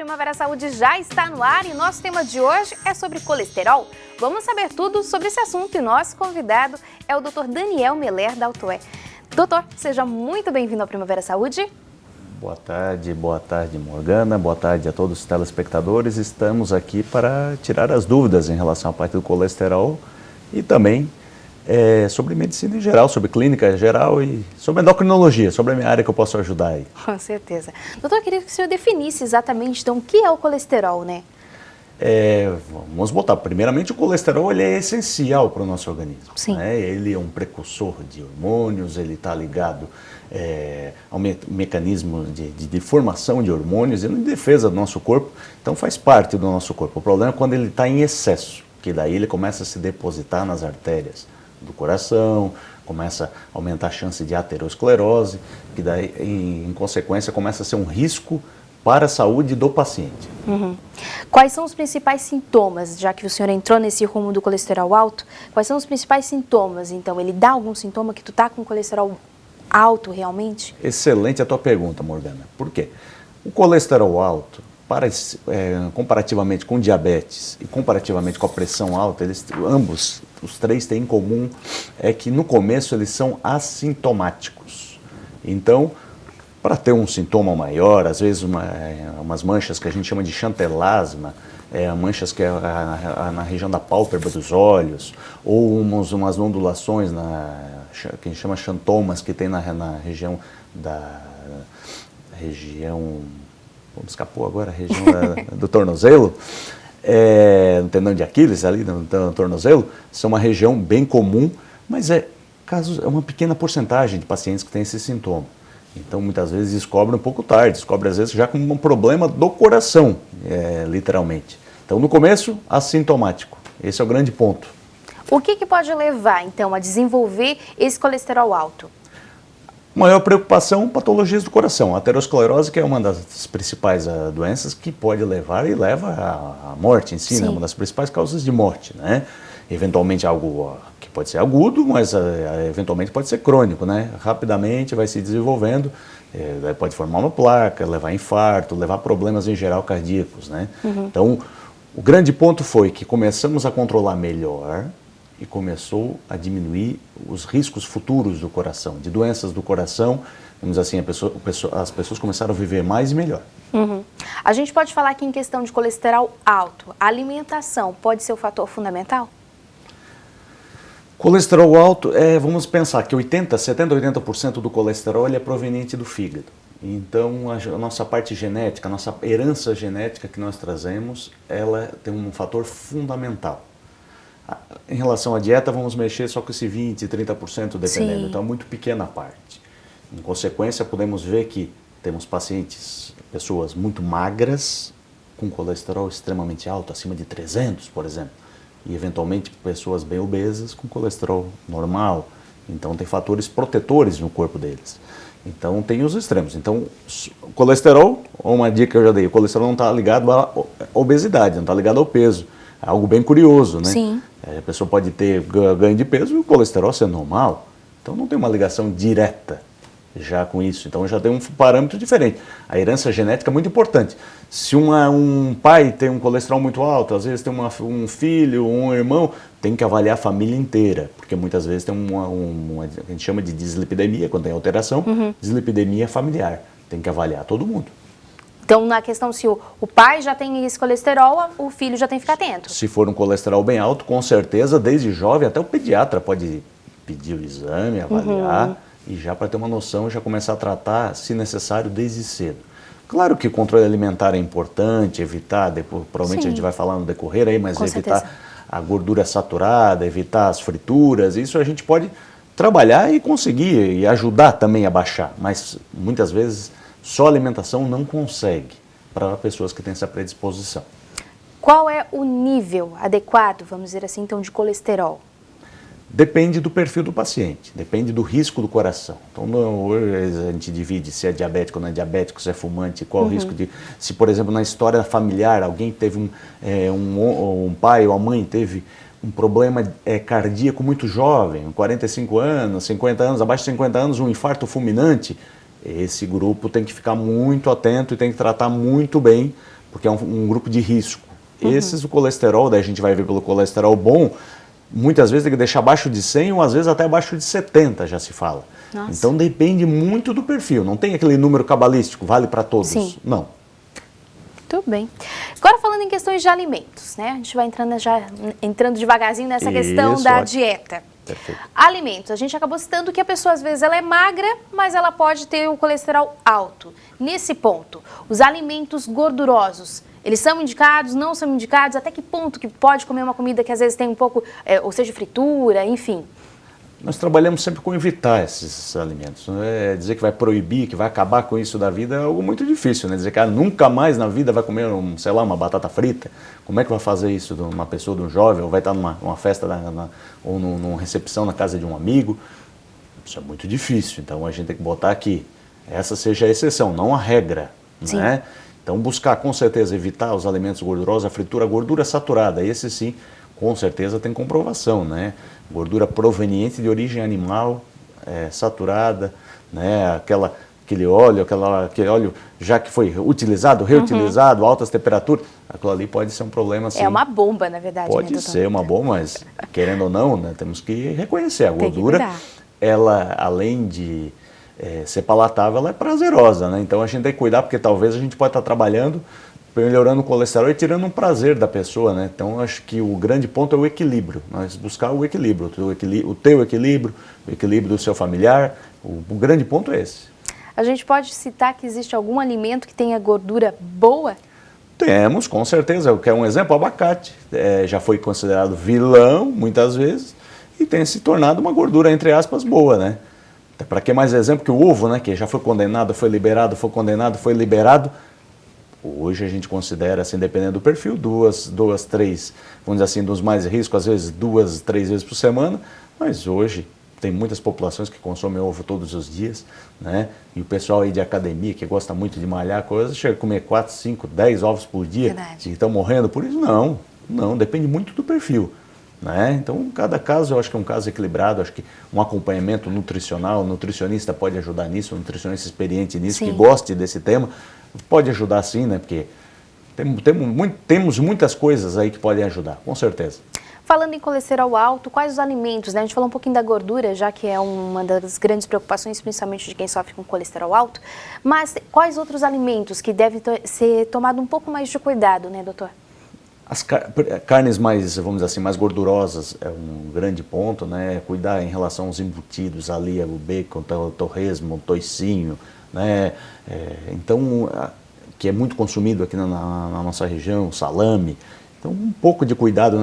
Primavera Saúde já está no ar e nosso tema de hoje é sobre colesterol. Vamos saber tudo sobre esse assunto e nosso convidado é o Dr. Daniel Meller, da Autoé. Doutor, seja muito bem-vindo ao Primavera Saúde. Boa tarde Morgana, boa tarde a todos os telespectadores. Estamos aqui para tirar as dúvidas em relação à parte do colesterol e também sobre medicina em geral, sobre clínica geral e sobre endocrinologia, sobre a minha área que eu posso ajudar aí. Com certeza. Doutor, eu queria que o senhor definisse exatamente então o que é o colesterol, né? Vamos botar, primeiramente o colesterol ele é essencial para o nosso organismo. Sim. Né? Ele é um precursor de hormônios, ele está ligado ao mecanismo de formação de hormônios e de defesa do nosso corpo, então faz parte do nosso corpo. O problema é quando ele está em excesso, que daí ele começa a se depositar nas artérias do coração, começa a aumentar a chance de aterosclerose, que daí em consequência começa a ser um risco para a saúde do paciente. Uhum. Quais são os principais sintomas, já que o senhor entrou nesse rumo do colesterol alto, quais são os principais sintomas? Então, ele dá algum sintoma que tu tá com colesterol alto realmente? Excelente a tua pergunta, Morgana. Por quê? O colesterol alto, comparativamente com diabetes e comparativamente com a pressão alta, ambos, os três têm em comum que no começo eles são assintomáticos. Então, para ter um sintoma maior, às vezes umas manchas que a gente chama de chantelasma, manchas que é na região da pálpebra dos olhos, ou umas ondulações que a gente chama xantomas, que tem na região me escapou agora, a região do tornozelo, no tendão de Aquiles, ali no tornozelo, são uma região bem comum, mas é uma pequena porcentagem de pacientes que tem esse sintoma. Então, muitas vezes descobre um pouco tarde, descobre às vezes já com um problema do coração, literalmente. Então, no começo, assintomático. Esse é o grande ponto. O que pode levar, então, a desenvolver esse colesterol alto? Maior preocupação, patologias do coração. A aterosclerose, que é uma das principais doenças que pode levar e leva à morte em si, né? Uma das principais causas de morte, né? Eventualmente algo que pode ser agudo, mas eventualmente pode ser crônico, né? Rapidamente vai se desenvolvendo, pode formar uma placa, levar a infarto, levar problemas em geral cardíacos, né? Uhum. Então, o grande ponto foi que começamos a controlar melhor e começou a diminuir os riscos futuros do coração, de doenças do coração. Vamos dizer assim, as pessoas começaram a viver mais e melhor. Uhum. A gente pode falar aqui em questão de colesterol alto, a alimentação pode ser o fator fundamental? Colesterol alto, vamos pensar que 70, 80% do colesterol é proveniente do fígado. Então, a nossa parte genética, a nossa herança genética que nós trazemos, ela tem um fator fundamental. Em relação à dieta, vamos mexer só com esse 20, 30% dependendo. Sim. Então, é muito pequena a parte. Em consequência, podemos ver que temos pessoas muito magras, com colesterol extremamente alto, acima de 300, por exemplo. E, eventualmente, pessoas bem obesas com colesterol normal. Então, tem fatores protetores no corpo deles. Então, tem os extremos. Então, o colesterol, uma dica que eu já dei, o colesterol não está ligado à obesidade, não está ligado ao peso. É algo bem curioso, né? Sim. A pessoa pode ter ganho de peso e o colesterol ser normal. Então, não tem uma ligação direta já com isso. Então, já tem um parâmetro diferente. A herança genética é muito importante. Se um pai tem um colesterol muito alto, às vezes tem um filho, um irmão, tem que avaliar a família inteira, porque muitas vezes tem a gente chama de dislipidemia, quando tem alteração, dislipidemia familiar. Tem que avaliar todo mundo. Então, na questão se o pai já tem esse colesterol, o filho já tem que ficar atento. Se for um colesterol bem alto, com certeza, desde jovem, até o pediatra pode pedir o exame, avaliar, e já para ter uma noção, já começar a tratar, se necessário, desde cedo. Claro que o controle alimentar é importante, evitar, provavelmente a gente vai falar no decorrer aí, mas evitar a gordura saturada, evitar as frituras, isso a gente pode trabalhar e conseguir, e ajudar também a baixar, mas muitas vezes só a alimentação não consegue para pessoas que têm essa predisposição. Qual é o nível adequado, vamos dizer assim, então, de colesterol? Depende do perfil do paciente, depende do risco do coração. Então, hoje a gente divide se é diabético ou não é diabético, se é fumante, qual o risco de... Se, por exemplo, na história familiar, alguém teve um pai ou a mãe teve um problema cardíaco muito jovem, 45 anos, 50 anos, abaixo de 50 anos, um infarto fulminante, esse grupo tem que ficar muito atento e tem que tratar muito bem porque é um grupo de risco. Esses, o colesterol, daí a gente vai ver pelo colesterol bom, muitas vezes tem que deixar abaixo de 100 ou às vezes até abaixo de 70 já se fala. Nossa. Então depende muito do perfil, não tem aquele número cabalístico, vale para todos. Sim. Não. Muito bem. Agora falando em questões de alimentos, né? A gente vai entrando devagarzinho nessa questão da dieta. Perfeito. Alimentos, a gente acabou citando que a pessoa às vezes ela é magra, mas ela pode ter o colesterol alto. Nesse ponto, os alimentos gordurosos, eles são indicados, não são indicados? Até que ponto que pode comer uma comida que às vezes tem um pouco, ou seja, fritura, enfim? Nós trabalhamos sempre com evitar esses alimentos. Dizer que vai proibir, que vai acabar com isso da vida é algo muito difícil, né? Dizer que nunca mais na vida vai comer, sei lá, uma batata frita. Como é que vai fazer isso de uma pessoa, de um jovem, ou vai estar numa festa ou numa recepção na casa de um amigo? Isso é muito difícil, então a gente tem que botar aqui. Essa seja a exceção, não a regra, né? Então buscar com certeza evitar os alimentos gordurosos, a fritura, a gordura saturada, esse sim, com certeza tem comprovação, né? Gordura proveniente de origem animal, saturada, né? Aquele óleo já que foi utilizado, reutilizado, altas temperaturas, aquilo ali pode ser um problema, sim. É uma bomba, na verdade. Pode ser uma bomba, mas querendo ou não, né, temos que reconhecer a gordura, ela além de ser palatável, ela é prazerosa, né? Então a gente tem que cuidar, porque talvez a gente pode estar trabalhando, melhorando o colesterol e tirando um prazer da pessoa, né? Então acho que o grande ponto é o equilíbrio, nós buscar o equilíbrio, o teu equilíbrio, o equilíbrio do seu familiar, o grande ponto é esse. A gente pode citar que existe algum alimento que tenha gordura boa? Temos, com certeza. Que é um exemplo, o abacate. Já foi considerado vilão, muitas vezes, e tem se tornado uma gordura, entre aspas, boa, né? Para que mais exemplo que o ovo, né? Que já foi condenado, foi liberado, foi condenado, foi liberado. Hoje a gente considera, assim, dependendo do perfil, duas, três, vamos dizer assim, dos mais riscos, às vezes 2, 3 vezes por semana, mas hoje tem muitas populações que consomem ovo todos os dias, né? E o pessoal aí de academia, que gosta muito de malhar coisas, chega a comer 4, 5, 10 ovos por dia. Verdade. E estão morrendo por isso? Não, depende muito do perfil, né? Então, cada caso, eu acho que é um caso equilibrado, acho que um acompanhamento nutricional, o nutricionista pode ajudar nisso, um nutricionista experiente nisso, Sim. que goste desse tema, pode ajudar sim, né? Porque temos muitas coisas aí que podem ajudar, com certeza. Falando em colesterol alto, quais os alimentos, né? A gente falou um pouquinho da gordura, já que é uma das grandes preocupações, principalmente de quem sofre com colesterol alto, mas quais outros alimentos que devem ser tomado um pouco mais de cuidado, né, doutor? As carnes mais, vamos dizer assim, mais gordurosas é um grande ponto, né? Cuidar em relação aos embutidos ali, o bacon, o torresmo, o toicinho, né? Então, que é muito consumido aqui na nossa região, salame. Então, um pouco de cuidado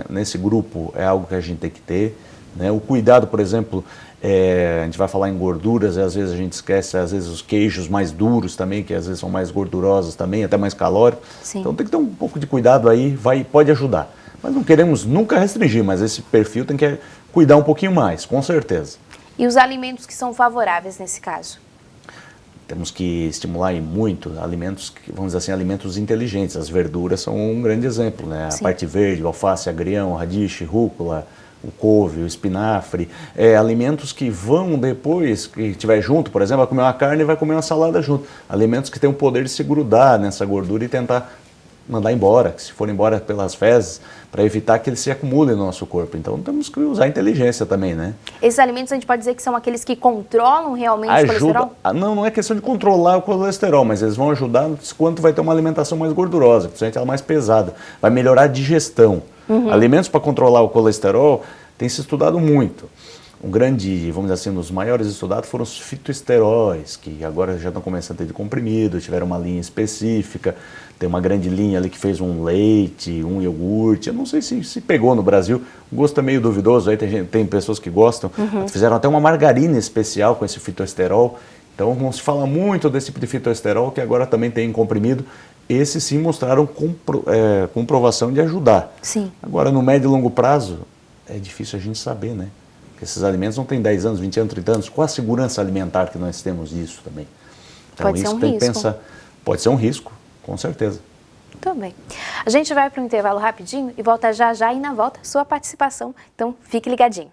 nesse grupo é algo que a gente tem que ter, né? O cuidado, por exemplo, a gente vai falar em gorduras, e às vezes a gente esquece, às vezes os queijos mais duros também, que às vezes são mais gordurosos também, até mais calóricos. Sim. Então tem que ter um pouco de cuidado aí, pode ajudar. Mas não queremos nunca restringir, mas esse perfil tem que cuidar um pouquinho mais, com certeza. E os alimentos que são favoráveis nesse caso? Temos que estimular muito alimentos, vamos dizer assim, alimentos inteligentes. As verduras são um grande exemplo, né? Sim. A parte verde, o alface, agrião, radiche, rúcula, o couve, o espinafre. Alimentos que vão depois, que estiver junto, por exemplo, vai comer uma carne e vai comer uma salada junto. Alimentos que têm o poder de se grudar nessa gordura e tentar mandar embora, que se for embora pelas fezes, para evitar que ele se acumule no nosso corpo. Então temos que usar a inteligência também, né? Esses alimentos a gente pode dizer que são aqueles que controlam realmente o colesterol? Não é questão de controlar o colesterol, mas eles vão ajudar quando tu vai ter uma alimentação mais gordurosa, principalmente ela mais pesada. Vai melhorar a digestão. Alimentos para controlar o colesterol tem se estudado muito. Vamos dizer assim, um dos maiores estudados foram os fitoesteróis, que agora já estão começando a ter de comprimido, tiveram uma linha específica, tem uma grande linha ali que fez um leite, um iogurte, eu não sei se pegou no Brasil, o gosto é meio duvidoso, aí tem pessoas que gostam, fizeram até uma margarina especial com esse fitoesterol, então não se fala muito desse tipo de fitoesterol, que agora também tem em comprimido. Esses sim mostraram comprovação de ajudar. Sim. Agora, no médio e longo prazo, é difícil a gente saber, né? Esses alimentos não têm 10 anos, 20 anos, 30 anos. Qual a segurança alimentar que nós temos disso também? Então, Pode ser um risco. Pensar. Pode ser um risco, com certeza. Muito bem. A gente vai para um intervalo rapidinho e volta já já, e na volta sua participação. Então, fique ligadinho.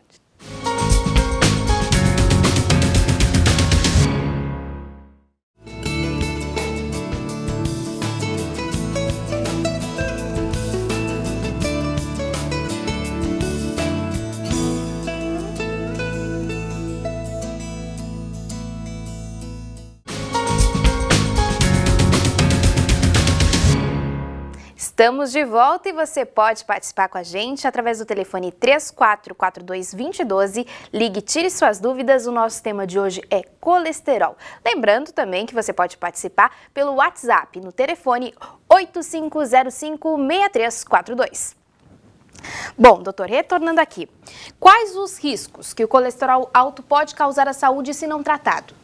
Estamos de volta e você pode participar com a gente através do telefone 3442-2012. Ligue, tire suas dúvidas. O nosso tema de hoje é colesterol. Lembrando também que você pode participar pelo WhatsApp no telefone 8505-6342. Bom, doutor, retornando aqui. Quais os riscos que o colesterol alto pode causar à saúde se não tratado?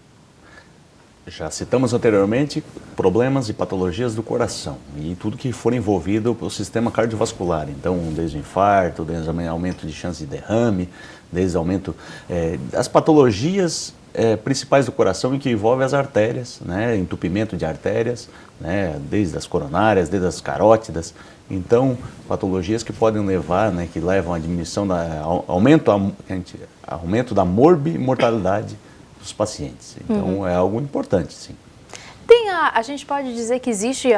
Já citamos anteriormente problemas e patologias do coração e tudo que for envolvido pelo sistema cardiovascular. Então, desde o infarto, desde o aumento de chance de derrame, desde o aumento das patologias principais do coração e que envolvem as artérias, né, entupimento de artérias, né, desde as coronárias, desde as carótidas. Então, patologias que podem levar, né, que levam à diminuição, aumento da mortalidade dos pacientes. Então, é algo importante, sim. A gente pode dizer que existe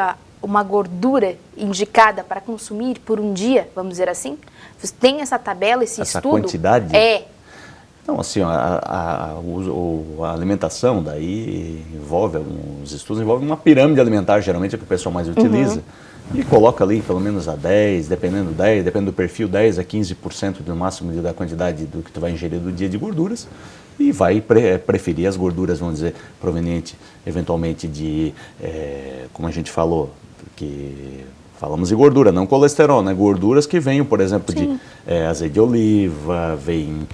uma gordura indicada para consumir por um dia, vamos dizer assim? Você tem essa tabela, esse estudo? Essa quantidade? Então, assim, a alimentação daí os estudos envolvem uma pirâmide alimentar, geralmente é o que o pessoal mais utiliza, e coloca ali pelo menos dependendo do perfil, 10 a 15% do máximo da quantidade do que tu vai ingerir do dia de gorduras, e vai preferir as gorduras, vamos dizer, provenientes eventualmente de, como a gente falou, que falamos de gordura, não colesterol, né? Gorduras que venham, por exemplo, de azeite de oliva, vêm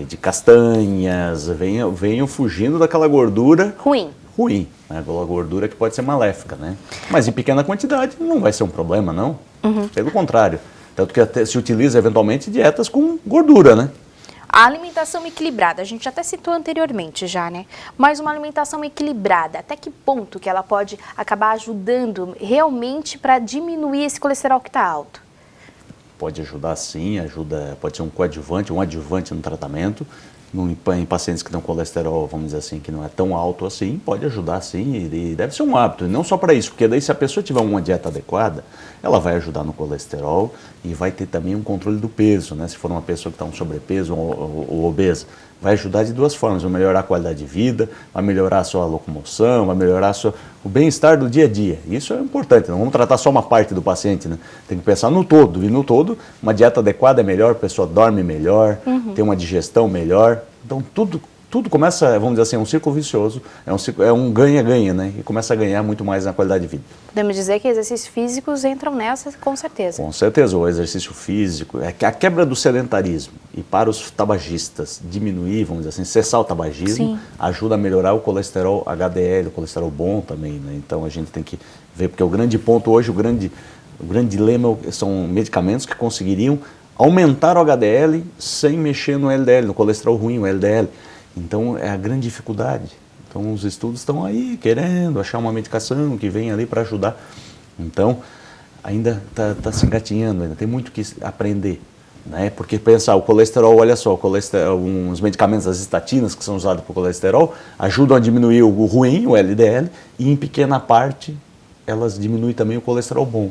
de castanhas, venham fugindo daquela gordura ruim, né? Aquela gordura que pode ser maléfica, né? Mas em pequena quantidade não vai ser um problema, não. Pelo contrário, tanto que até se utiliza eventualmente dietas com gordura, né? A alimentação equilibrada, a gente até citou anteriormente já, né? Mas uma alimentação equilibrada, até que ponto que ela pode acabar ajudando realmente para diminuir esse colesterol que está alto? Pode ajudar sim, pode ser um coadjuvante, um adjuvante no tratamento. Em pacientes que têm colesterol, vamos dizer assim, que não é tão alto assim, pode ajudar sim, e deve ser um hábito, e não só para isso, porque daí se a pessoa tiver uma dieta adequada, ela vai ajudar no colesterol e vai ter também um controle do peso, né? Se for uma pessoa que está com sobrepeso ou obesa, vai ajudar de duas formas, vai melhorar a qualidade de vida, vai melhorar a sua locomoção, vai melhorar o bem-estar do dia a dia. Isso é importante, não vamos tratar só uma parte do paciente, né? Tem que pensar no todo, e no todo, uma dieta adequada é melhor, a pessoa dorme melhor, tem uma digestão melhor. Então, tudo começa, vamos dizer assim, um círculo vicioso, é um ganha-ganha, né? E começa a ganhar muito mais na qualidade de vida. Podemos dizer que exercícios físicos entram nessa, com certeza. Com certeza, o exercício físico, a quebra do sedentarismo. E para os tabagistas diminuir, vamos dizer assim, cessar o tabagismo, ajuda a melhorar o colesterol HDL, o colesterol bom também, né? Então, a gente tem que ver, porque o grande ponto hoje, o grande dilema são medicamentos que conseguiriam aumentar o HDL sem mexer no LDL, no colesterol ruim, o LDL. Então, é a grande dificuldade. Então, os estudos estão aí querendo achar uma medicação que venha ali para ajudar. Então, ainda está se engatinhando, ainda tem muito que aprender. Né? Porque pensar, o colesterol, olha só, os medicamentos, as estatinas que são usados para o colesterol, ajudam a diminuir o ruim, o LDL, e em pequena parte, elas diminuem também o colesterol bom,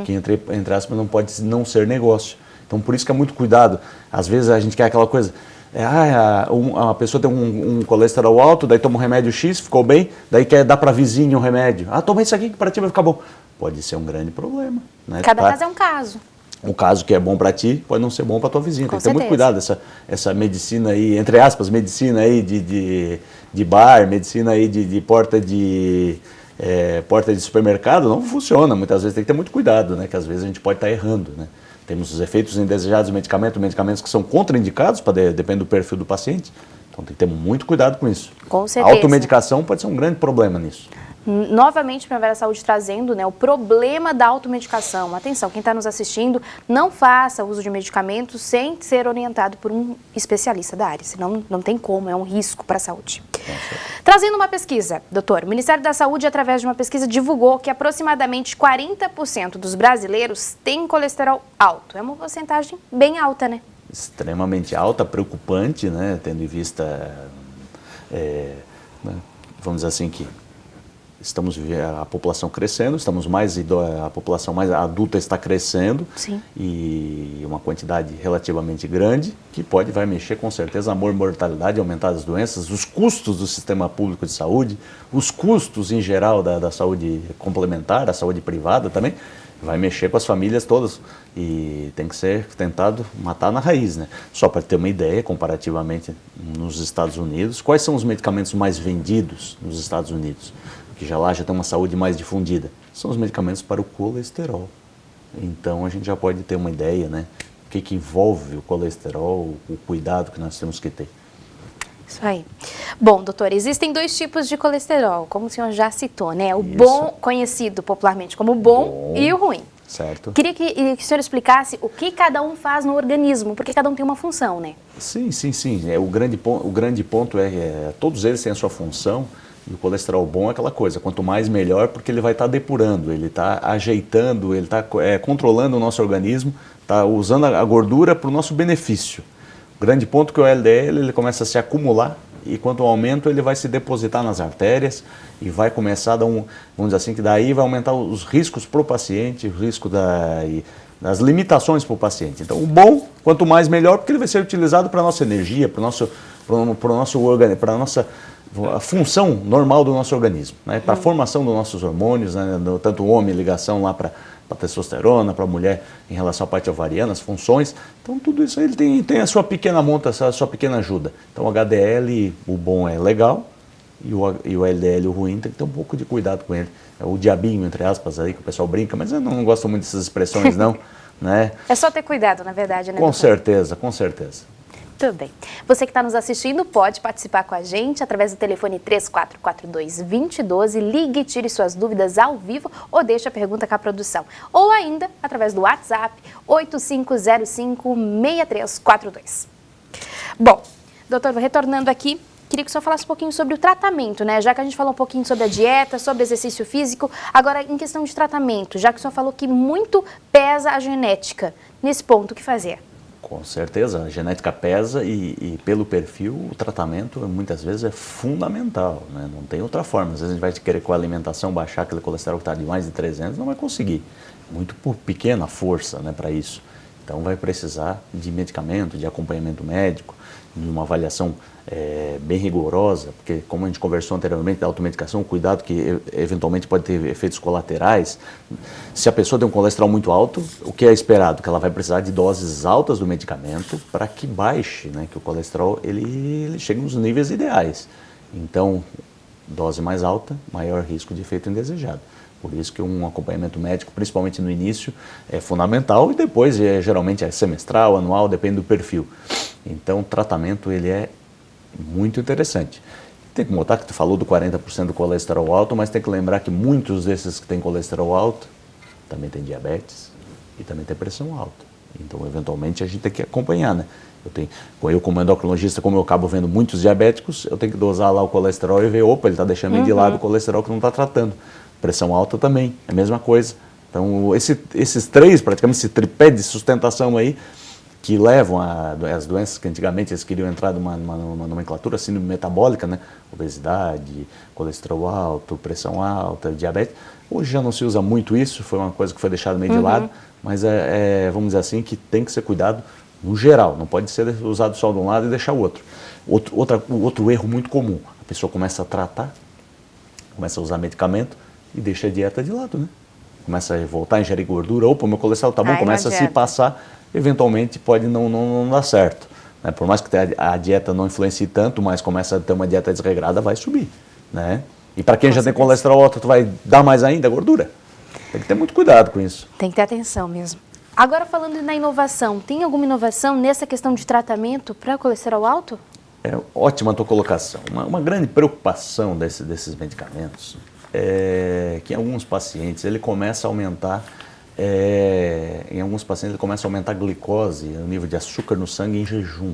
que entre aspas não pode não ser negócio. Então, por isso que é muito cuidado. Às vezes a gente quer aquela coisa, a pessoa tem um colesterol alto, daí toma um remédio X, ficou bem, daí quer dar para vizinho um remédio. Toma isso aqui que para ti vai ficar bom. Pode ser um grande problema. Né? Cada caso é um caso. Um caso que é bom para ti pode não ser bom para tua vizinha. Tem que ter muito cuidado, essa medicina aí, entre aspas, medicina aí de bar, medicina aí de porta de supermercado, não funciona. Muitas vezes tem que ter muito cuidado, né? Que às vezes a gente pode estar errando, né? Temos os efeitos indesejados do medicamentos que são contraindicados, depende do perfil do paciente. Então tem que ter muito cuidado com isso. Com certeza. A automedicação pode ser um grande problema nisso. Novamente, Primavera Saúde trazendo, né, o problema da automedicação. Atenção, quem está nos assistindo, não faça uso de medicamentos sem ser orientado por um especialista da área, senão não tem como, é um risco para a saúde. Trazendo uma pesquisa, doutor, o Ministério da Saúde, através de uma pesquisa, divulgou que aproximadamente 40% dos brasileiros têm colesterol alto. É uma porcentagem bem alta, né? Extremamente alta, preocupante, né, tendo em vista, vamos dizer assim, que estamos a população crescendo, a população mais adulta está crescendo. Sim. E uma quantidade relativamente grande que vai mexer com certeza a mortalidade, aumentar as doenças, os custos do sistema público de saúde, os custos em geral da saúde complementar, da saúde privada também. vai mexer com as famílias todas e tem que ser tentado matar na raiz, né? Só para ter uma ideia, comparativamente nos Estados Unidos, quais são os medicamentos mais vendidos nos Estados Unidos? Que já tem uma saúde mais difundida. São os medicamentos para o colesterol. Então a gente já pode ter uma ideia, né? O que envolve o colesterol, o cuidado que nós temos que ter. Isso aí. Bom, doutor, existem 2 tipos de colesterol, como o senhor já citou, né? O bom, conhecido popularmente como bom, e o ruim. Certo. Queria que o senhor explicasse o que cada um faz no organismo, porque cada um tem uma função, né? Sim. O grande ponto todos eles têm a sua função, e o colesterol bom é aquela coisa, quanto mais melhor, porque ele vai estar depurando, ele está ajeitando, ele está controlando o nosso organismo, está usando a gordura para o nosso benefício. O grande ponto é que o LDL ele começa a se acumular e quanto ao aumento ele vai se depositar nas artérias e vai começar a dar vamos dizer assim, que daí vai aumentar os riscos para o paciente, o risco das limitações para o paciente. Então o bom, quanto mais melhor, porque ele vai ser utilizado para a nossa energia, para a nossa a função normal do nosso organismo, né? Para a formação dos nossos hormônios, né? Tanto o homem, ligação lá para a testosterona, para a mulher em relação à parte ovariana, as funções. Então tudo isso ele tem a sua pequena monta, a sua pequena ajuda. Então o HDL, o bom é legal, e o LDL, o ruim, tem que ter um pouco de cuidado com ele. É o diabinho, entre aspas, aí que o pessoal brinca, mas eu não gosto muito dessas expressões não. Né? É só ter cuidado, na verdade, né? Com certeza, com certeza. Tudo bem. Você que está nos assistindo pode participar com a gente através do telefone 3442-2012, ligue e tire suas dúvidas ao vivo ou deixe a pergunta com a produção. Ou ainda através do WhatsApp 8505-6342. Bom, doutor, retornando aqui, queria que o senhor falasse um pouquinho sobre o tratamento, né? Já que a gente falou um pouquinho sobre a dieta, sobre exercício físico, agora em questão de tratamento, já que o senhor falou que muito pesa a genética, nesse ponto, o que fazer? Com certeza, a genética pesa e pelo perfil o tratamento muitas vezes é fundamental, né? Não tem outra forma. Às vezes a gente vai querer com a alimentação baixar aquele colesterol que está de mais de 300, não vai conseguir. Muito por pequena força, né, para isso. Então vai precisar de medicamento, de acompanhamento médico, de uma avaliação bem rigorosa, porque como a gente conversou anteriormente da automedicação, cuidado que eventualmente pode ter efeitos colaterais. Se a pessoa tem um colesterol muito alto, o que é esperado? Que ela vai precisar de doses altas do medicamento para que baixe, né, que o colesterol ele chegue nos níveis ideais. Então, dose mais alta, maior risco de efeito indesejado. Por isso que um acompanhamento médico, principalmente no início, é fundamental e depois geralmente é semestral, anual, depende do perfil. Então o tratamento ele é muito interessante. Tem que notar que tu falou do 40% do colesterol alto, mas tem que lembrar que muitos desses que têm colesterol alto também têm diabetes e também têm pressão alta. Então eventualmente a gente tem que acompanhar, né? Eu como endocrinologista, como eu acabo vendo muitos diabéticos, eu tenho que dosar lá o colesterol e ver, opa, ele está deixando de lado o colesterol que não está tratando. Pressão alta também, é a mesma coisa. Então, esses três, praticamente esse tripé de sustentação aí, que levam as doenças que antigamente eles queriam entrar numa nomenclatura síndrome metabólica, né? Obesidade, colesterol alto, pressão alta, diabetes. Hoje já não se usa muito isso, foi uma coisa que foi deixada meio de lado, mas vamos dizer assim, que tem que ser cuidado no geral, não pode ser usado só de um lado e deixar o outro. Outro erro muito comum, a pessoa começa a tratar, começa a usar medicamento e deixa a dieta de lado, né? Começa a voltar a ingerir gordura, opa, meu colesterol tá bom, começa a se passar, eventualmente pode não dar certo. Né? Por mais que a dieta não influencie tanto, mas começa a ter uma dieta desregrada, vai subir. Né? E para quem já tem colesterol alto, tu vai dar mais ainda gordura. Tem que ter muito cuidado com isso. Tem que ter atenção mesmo. Agora falando na inovação, tem alguma inovação nessa questão de tratamento para colesterol alto? É ótima a tua colocação. Uma grande preocupação desses medicamentos é que em alguns pacientes ele começa a aumentar a glicose, o nível de açúcar no sangue em jejum.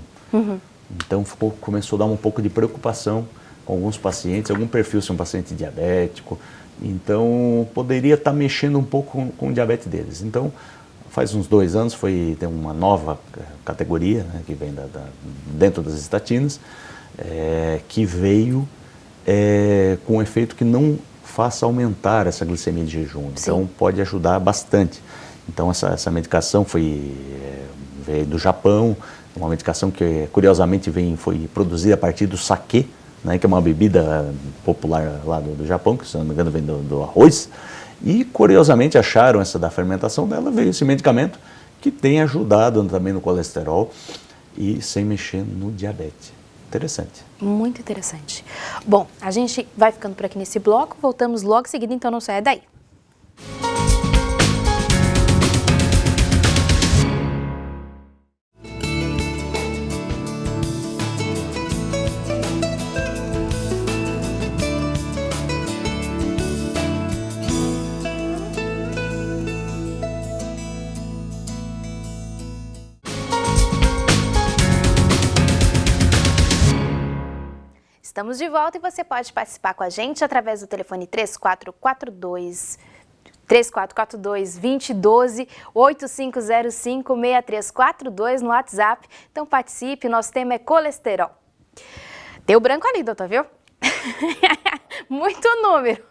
Então começou a dar um pouco de preocupação com alguns pacientes, algum perfil, se um paciente diabético, então poderia estar mexendo um pouco com o diabetes deles. Então faz uns 2 anos tem uma nova categoria, né, que vem dentro das estatinas, que veio com um efeito que não faça aumentar essa glicemia de jejum. Então pode ajudar bastante. Então essa medicação veio do Japão, uma medicação que curiosamente foi produzida a partir do saquê, né, que é uma bebida popular lá do Japão, que se não me engano vem do arroz. E, curiosamente, acharam essa da fermentação dela, veio esse medicamento que tem ajudado também no colesterol e sem mexer no diabetes. Interessante. Muito interessante. Bom, a gente vai ficando por aqui nesse bloco, voltamos logo em seguida, então não saia daí. Estamos de volta e você pode participar com a gente através do telefone 3442-2012, 8505-6342 no WhatsApp. Então participe, nosso tema é colesterol. Deu branco ali, doutor, viu? Muito número.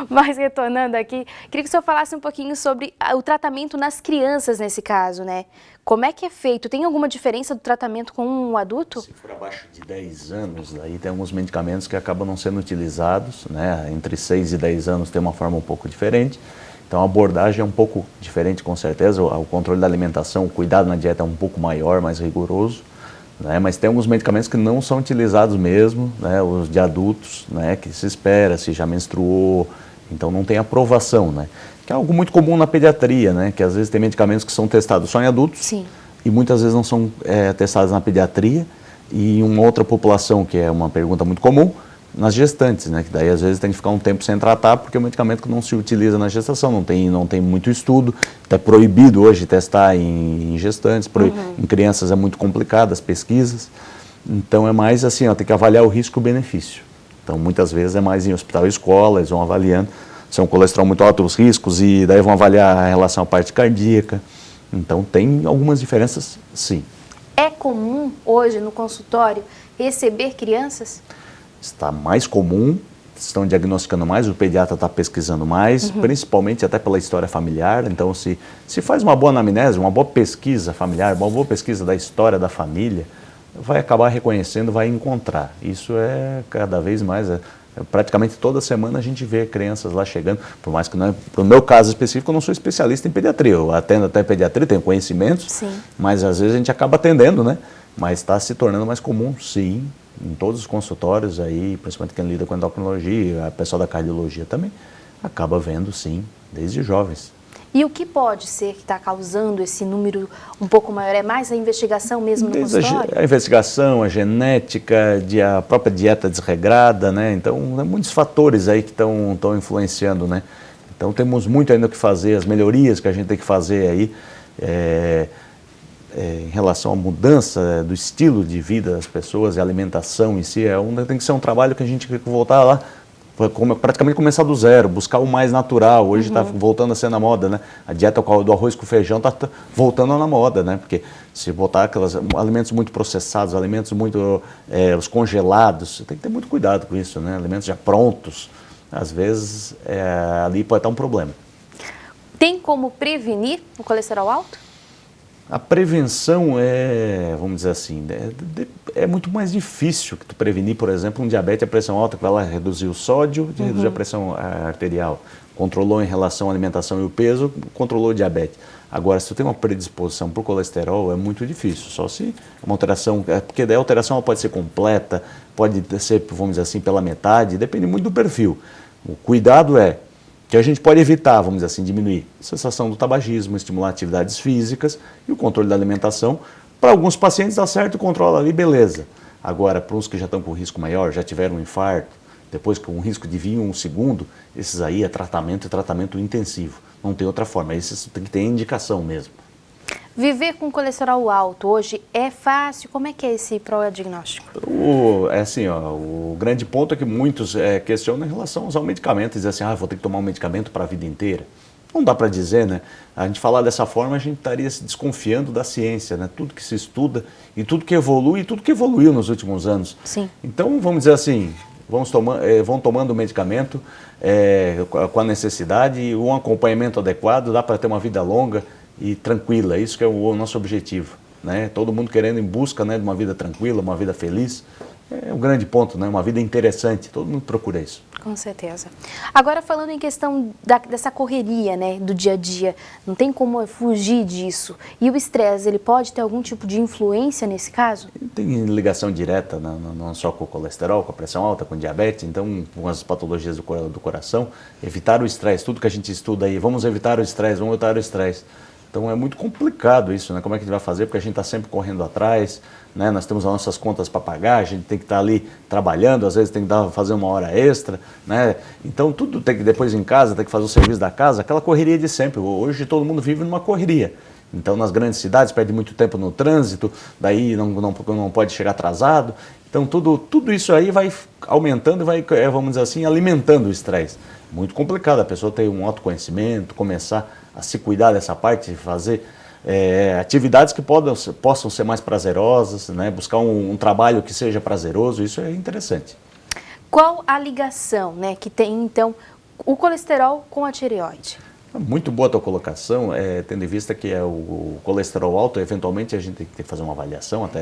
Mas retornando aqui, queria que o senhor falasse um pouquinho sobre o tratamento nas crianças nesse caso, né? Como é que é feito? Tem alguma diferença do tratamento com um adulto? Se for abaixo de 10 anos, aí tem alguns medicamentos que acabam não sendo utilizados, né? Entre 6 e 10 anos tem uma forma um pouco diferente. Então a abordagem é um pouco diferente, com certeza. O controle da alimentação, o cuidado na dieta é um pouco maior, mais rigoroso. Né? Mas tem alguns medicamentos que não são utilizados mesmo, né? Os de adultos, né? Que se espera, se já menstruou, então não tem aprovação, né? Que é algo muito comum na pediatria, né? Que às vezes tem medicamentos que são testados só em adultos. Sim. E muitas vezes não são testados na pediatria e em uma outra população, que é uma pergunta muito comum, nas gestantes, né? Que daí às vezes tem que ficar um tempo sem tratar porque é um medicamento que não se utiliza na gestação, não tem muito estudo, é proibido hoje testar em gestantes, em crianças é muito complicado as pesquisas, então é mais assim, ó, tem que avaliar o risco-benefício. Então muitas vezes é mais em hospital e escola, eles vão avaliando, se é um colesterol muito alto, os riscos, e daí vão avaliar a relação à parte cardíaca. Então tem algumas diferenças, sim. É comum hoje no consultório receber crianças? Está mais comum, estão diagnosticando mais, o pediatra está pesquisando mais, principalmente até pela história familiar. Então se faz uma boa anamnese, uma boa pesquisa familiar, uma boa pesquisa da história da família, vai acabar reconhecendo, vai encontrar. Isso é cada vez mais... praticamente toda semana a gente vê crianças lá chegando, por mais que não, no meu caso específico eu não sou especialista em pediatria, eu atendo até pediatria, tenho conhecimentos, sim, mas às vezes a gente acaba atendendo, né? Mas está se tornando mais comum, sim, em todos os consultórios aí, principalmente quem lida com endocrinologia, a pessoal da cardiologia também, acaba vendo, sim, desde jovens. E o que pode ser que está causando esse número um pouco maior? É mais a investigação mesmo no consultório? A investigação, a genética, a própria dieta desregrada, né? Então, muitos fatores aí que estão influenciando, né? Então, temos muito ainda o que fazer, as melhorias que a gente tem que fazer aí em relação à mudança do estilo de vida das pessoas e a alimentação em si. Tem que ser um trabalho que a gente tem que voltar lá, praticamente começar do zero, buscar o mais natural. Hoje está voltando a ser na moda, né? A dieta do arroz com feijão está voltando na moda, né? Porque se botar aqueles alimentos muito processados, alimentos muito os congelados, tem que ter muito cuidado com isso, né? Alimentos já prontos, às vezes ali pode estar um problema. Tem como prevenir o colesterol alto? A prevenção vamos dizer assim, é muito mais difícil que tu prevenir, por exemplo, um diabetes, a pressão alta, que vai lá reduzir o sódio, reduzir a pressão arterial. Controlou em relação à alimentação e o peso, controlou o diabetes. Agora, se tu tem uma predisposição para o colesterol, é muito difícil, só se uma alteração, porque daí a alteração ela pode ser completa, pode ser, vamos dizer assim, pela metade, depende muito do perfil. O cuidado que a gente pode evitar, vamos dizer assim, diminuir a cessação do tabagismo, estimular atividades físicas e o controle da alimentação. Para alguns pacientes dá certo, controla ali, beleza. Agora, para uns que já estão com risco maior, já tiveram um infarto, depois com um risco de vir um segundo, esses aí é tratamento intensivo. Não tem outra forma, esses tem que ter indicação mesmo. Viver com colesterol alto hoje é fácil? Como é que é esse pró-diagnóstico? O grande ponto é que muitos questionam em relação ao medicamento, dizem assim, vou ter que tomar um medicamento para a vida inteira. Não dá para dizer, né? A gente falar dessa forma, a gente estaria se desconfiando da ciência, né? Tudo que se estuda e tudo que evolui e tudo que evoluiu nos últimos anos. Sim. Então, vamos dizer assim, vão tomando o medicamento com a necessidade e um acompanhamento adequado, dá para ter uma vida longa e tranquila, isso que é o nosso objetivo, né? Todo mundo querendo em busca, né, de uma vida tranquila, uma vida feliz, é um grande ponto, né? Uma vida interessante, todo mundo procura isso. Com certeza. Agora, falando em questão dessa correria, né, do dia a dia, não tem como fugir disso. E o estresse, ele pode ter algum tipo de influência nesse caso? Tem ligação direta, não só com o colesterol, com a pressão alta, com diabetes, então com as patologias do coração. Evitar o estresse, tudo que a gente estuda aí, vamos evitar o estresse, vamos evitar o estresse. Então é muito complicado isso, né? Como é que a gente vai fazer? Porque a gente está sempre correndo atrás, né? Nós temos as nossas contas para pagar, a gente tem que estar ali trabalhando, às vezes tem que fazer uma hora extra, né? Então tudo tem que, depois em casa, tem que fazer o serviço da casa, aquela correria de sempre. Hoje todo mundo vive numa correria. Então nas grandes cidades perde muito tempo no trânsito, daí não pode chegar atrasado. Então tudo isso aí vai aumentando e vai, vamos dizer assim, alimentando o estresse. Muito complicado a pessoa ter um autoconhecimento, começar a se cuidar dessa parte, fazer atividades que possam ser mais prazerosas, né? Buscar um trabalho que seja prazeroso, isso é interessante. Qual a ligação, né, que tem então o colesterol com a tireoide? Muito boa a tua colocação, tendo em vista que o colesterol alto, eventualmente a gente tem que fazer uma avaliação, até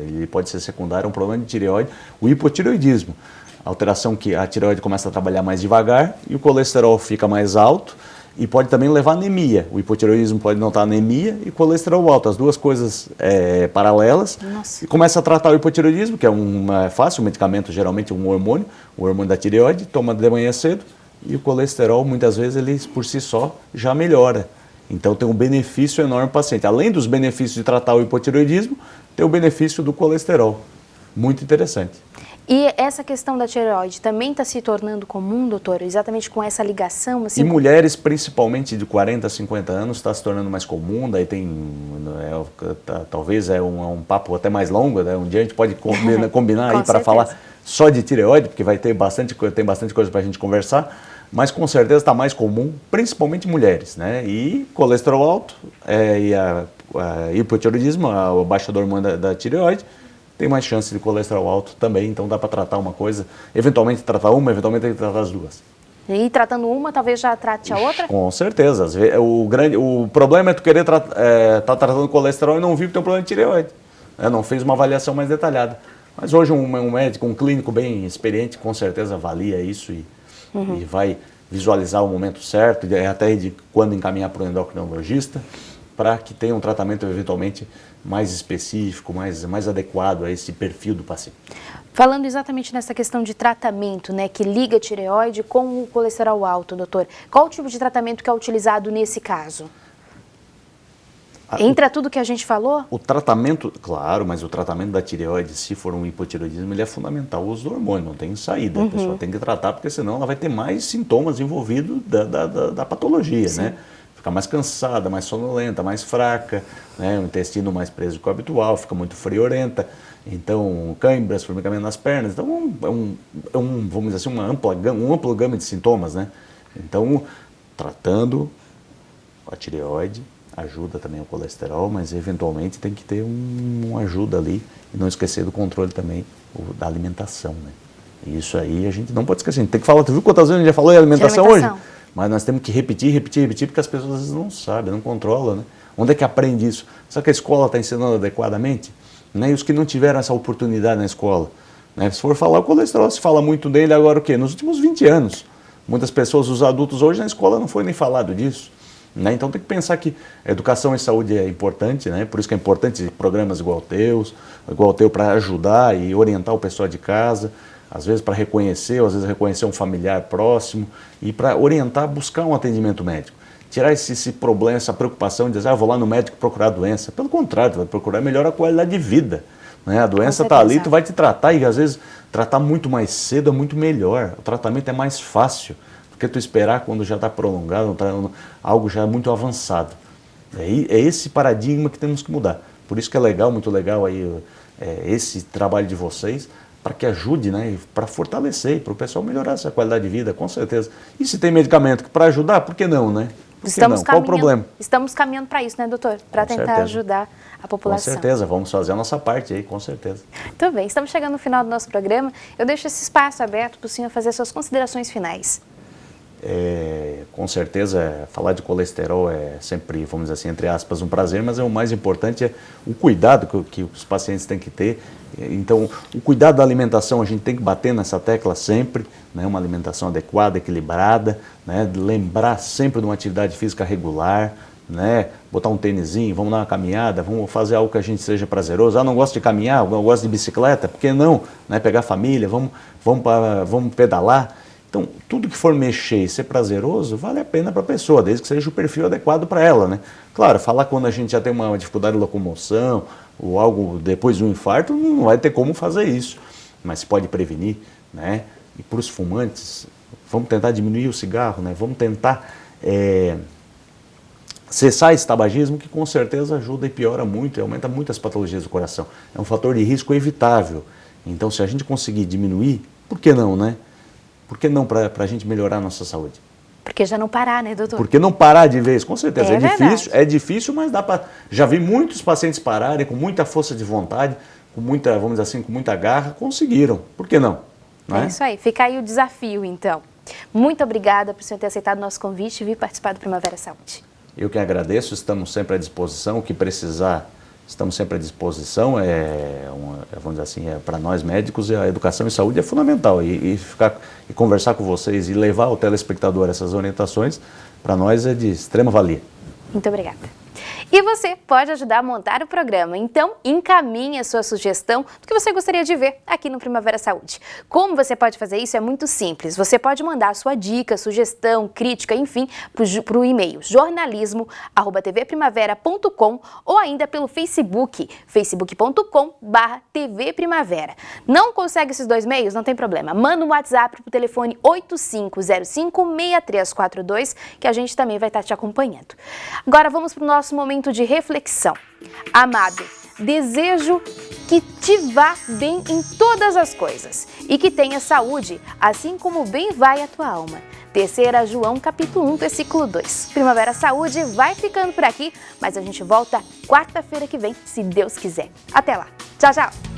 ele pode ser secundário, um problema de tireoide, o hipotireoidismo. A alteração que a tireoide começa a trabalhar mais devagar e o colesterol fica mais alto e pode também levar a anemia. O hipotireoidismo pode notar anemia e colesterol alto, as duas coisas paralelas. Nossa. E começa a tratar o hipotireoidismo, que é fácil, um medicamento, geralmente um hormônio, o hormônio da tireoide, toma de manhã cedo e o colesterol, muitas vezes, ele por si só já melhora. Então tem um benefício enorme para o paciente. Além dos benefícios de tratar o hipotireoidismo, tem o benefício do colesterol. Muito interessante. E essa questão da tireoide também está se tornando comum, doutor? Exatamente com essa ligação? Assim, em mulheres, principalmente de 40 a 50 anos, está se tornando mais comum. Daí tem, talvez um papo até mais longo, né? Um dia a gente pode combinar aí para falar só de tireoide, porque tem bastante coisa para a gente conversar. Mas com certeza está mais comum, principalmente em mulheres, né? E colesterol alto, e a hipotireoidismo, a baixa do hormônio da tireoide, tem mais chance de colesterol alto também, então dá para tratar uma coisa, eventualmente tratar uma, eventualmente tem que tratar as duas. E tratando uma, talvez já trate a outra? Com certeza. O problema é tu querer tá tratando colesterol e não viu que tem um problema de tireoide. Não fez uma avaliação mais detalhada. Mas hoje um médico, um clínico bem experiente, com certeza avalia isso e vai visualizar o momento certo, até de quando encaminhar para o endocrinologista, para que tenha um tratamento eventualmente mais específico, mais adequado a esse perfil do paciente. Falando exatamente nessa questão de tratamento, né, que liga a tireoide com o colesterol alto, doutor, qual o tipo de tratamento que é utilizado nesse caso? Entra tudo que a gente falou? O tratamento, claro, mas o tratamento da tireoide, se for um hipotireoidismo, ele é fundamental. O uso do hormônio, não tem saída. A pessoa tem que tratar, porque senão ela vai ter mais sintomas envolvidos da patologia, Sim. né? Fica mais cansada, mais sonolenta, mais fraca, né? O intestino mais preso do que o habitual, fica muito friorenta. Então, câimbras, formigamento nas pernas. Então, vamos dizer assim, um amplo gama de sintomas, né? Então, tratando a tireoide, ajuda também o colesterol, mas eventualmente tem que ter uma ajuda ali e não esquecer do controle também da alimentação, né? E isso aí a gente não pode esquecer. A gente tem que falar, tu viu quantas vezes a gente já falou em alimentação hoje? Mas nós temos que repetir, porque as pessoas às vezes não sabem, não controlam, né? Onde é que aprende isso? Será que a escola está ensinando adequadamente? Né? E os que não tiveram essa oportunidade na escola? Né? Se for falar o colesterol, se fala muito dele agora o quê? Nos últimos 20 anos. Muitas pessoas, os adultos hoje na escola não foi nem falado disso. Né? Então tem que pensar que a educação e saúde é importante, né? Por isso que é importante programas igual o teu para ajudar e orientar o pessoal de casa, às vezes para reconhecer, ou às vezes reconhecer um familiar próximo e para orientar, buscar um atendimento médico. Tirar esse problema, essa preocupação de dizer, vou lá no médico procurar a doença. Pelo contrário, tu vai procurar melhorar a qualidade de vida. Né? A doença está ali, tu vai te tratar e às vezes tratar muito mais cedo é muito melhor. O tratamento é mais fácil do que tu esperar quando já está prolongado, algo já muito avançado. É esse paradigma que temos que mudar. Por isso que é legal, muito legal aí, esse trabalho de vocês, para que ajude, né, para fortalecer, para o pessoal melhorar essa qualidade de vida, com certeza. E se tem medicamento para ajudar, por que não, né? Qual o problema? Estamos caminhando para isso, né, doutor? Para tentar ajudar a população. Com certeza, vamos fazer a nossa parte aí, com certeza. Muito bem, estamos chegando no final do nosso programa. Eu deixo esse espaço aberto para o senhor fazer suas considerações finais. Com certeza, falar de colesterol é sempre, vamos dizer assim, entre aspas, um prazer, mas o mais importante é o cuidado que os pacientes têm que ter. Então, o cuidado da alimentação, a gente tem que bater nessa tecla sempre, né? Uma alimentação adequada, equilibrada, né? Lembrar sempre de uma atividade física regular, né? Botar um tênisinho, vamos dar uma caminhada, vamos fazer algo que a gente seja prazeroso. Não gosto de caminhar, eu gosto de bicicleta, por que não? Né? Pegar a família, vamos pedalar. Então, tudo que for mexer e ser prazeroso, vale a pena para a pessoa, desde que seja o perfil adequado para ela, né? Claro, falar quando a gente já tem uma dificuldade de locomoção ou algo depois de um infarto, não vai ter como fazer isso, mas se pode prevenir, né? E para os fumantes, vamos tentar diminuir o cigarro, né? Vamos tentar cessar esse tabagismo, que com certeza ajuda e piora muito e aumenta muito as patologias do coração. É um fator de risco evitável. Então, se a gente conseguir diminuir, por que não, né? Por que não para a gente melhorar a nossa saúde? Porque já não parar, né, doutor? Por que não parar de vez? Com certeza, É difícil, mas dá para... Já vi muitos pacientes pararem com muita força de vontade, com muita, vamos dizer assim, com muita garra, conseguiram. Por que não? É isso aí, fica aí o desafio, então. Muito obrigada por o senhor ter aceitado o nosso convite e vir participar do Primavera Saúde. Eu que agradeço, estamos sempre à disposição, o que precisar... Estamos sempre à disposição, vamos dizer assim, para nós médicos, a educação em saúde é fundamental e conversar com vocês e levar ao telespectador essas orientações, para nós é de extrema valia. Muito obrigada. E você pode ajudar a montar o programa, então encaminhe a sua sugestão do que você gostaria de ver aqui no Primavera Saúde. Como você pode fazer isso? É muito simples. Você pode mandar a sua dica, sugestão, crítica, enfim, para o e-mail jornalismo@tvprimavera.com ou ainda pelo Facebook, facebook.com/tvprimavera. Não consegue esses dois meios? Não tem problema. Manda um WhatsApp para o telefone 8505-6342 que a gente também vai estar te acompanhando. Agora vamos para o nosso momento de reflexão. Amado, desejo que te vá bem em todas as coisas e que tenha saúde, assim como bem vai a tua alma. 3 João, capítulo 1, versículo 2. Primavera Saúde vai ficando por aqui, mas a gente volta quarta-feira que vem, se Deus quiser. Até lá. Tchau, tchau.